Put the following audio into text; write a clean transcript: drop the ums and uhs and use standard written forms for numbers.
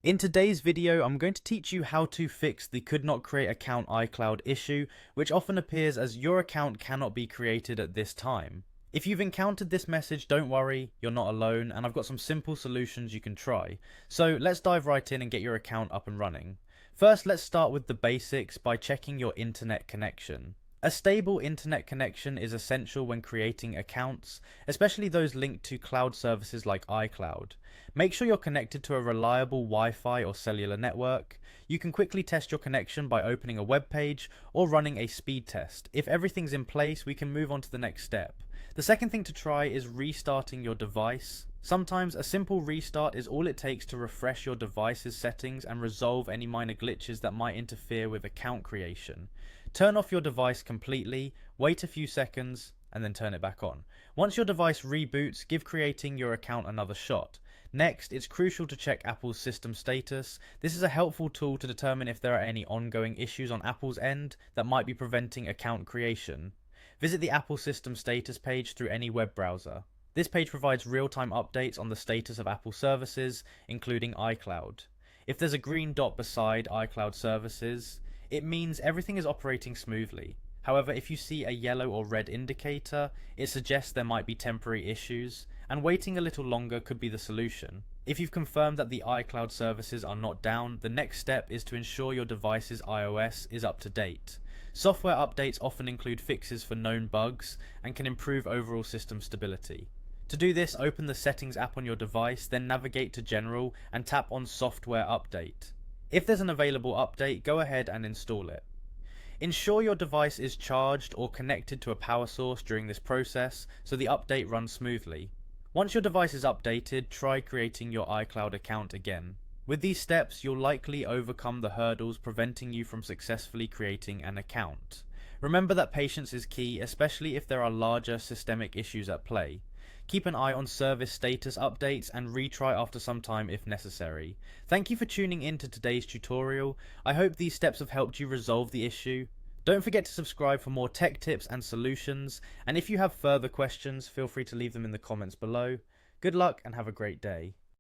In today's video, I'm going to teach you how to fix the could not create account iCloud issue, which often appears as your account cannot be created at this time. If you've encountered this message, don't worry, you're not alone, and I've got some simple solutions you can try. So let's dive right in and get your account up and running. First, let's start with the basics by checking your internet connection. A stable internet connection is essential when creating accounts, especially those linked to cloud services like iCloud. Make sure you're connected to a reliable Wi-Fi or cellular network. You can quickly test your connection by opening a web page or running a speed test. If everything's in place, we can move on to the next step. The second thing to try is restarting your device. Sometimes a simple restart is all it takes to refresh your device's settings and resolve any minor glitches that might interfere with account creation. Turn off your device completely, wait a few seconds, and then turn it back on. Once your device reboots, give creating your account another shot. Next, it's crucial to check Apple's system status. This is a helpful tool to determine if there are any ongoing issues on Apple's end that might be preventing account creation. Visit the Apple System Status page through any web browser. This page provides real-time updates on the status of Apple services, including iCloud. If there's a green dot beside iCloud services, it means everything is operating smoothly. However, if you see a yellow or red indicator, it suggests there might be temporary issues, and waiting a little longer could be the solution. If you've confirmed that the iCloud services are not down, the next step is to ensure your device's iOS is up to date. Software updates often include fixes for known bugs and can improve overall system stability. To do this, open the Settings app on your device, then navigate to General and tap on Software Update. If there's an available update, go ahead and install it. Ensure your device is charged or connected to a power source during this process so the update runs smoothly. Once your device is updated, try creating your iCloud account again. With these steps, you'll likely overcome the hurdles preventing you from successfully creating an account. Remember that patience is key, especially if there are larger systemic issues at play. Keep an eye on service status updates and retry after some time if necessary. Thank you for tuning in to today's tutorial. I hope these steps have helped you resolve the issue. Don't forget to subscribe for more tech tips and solutions, and if you have further questions, feel free to leave them in the comments below. Good luck and have a great day.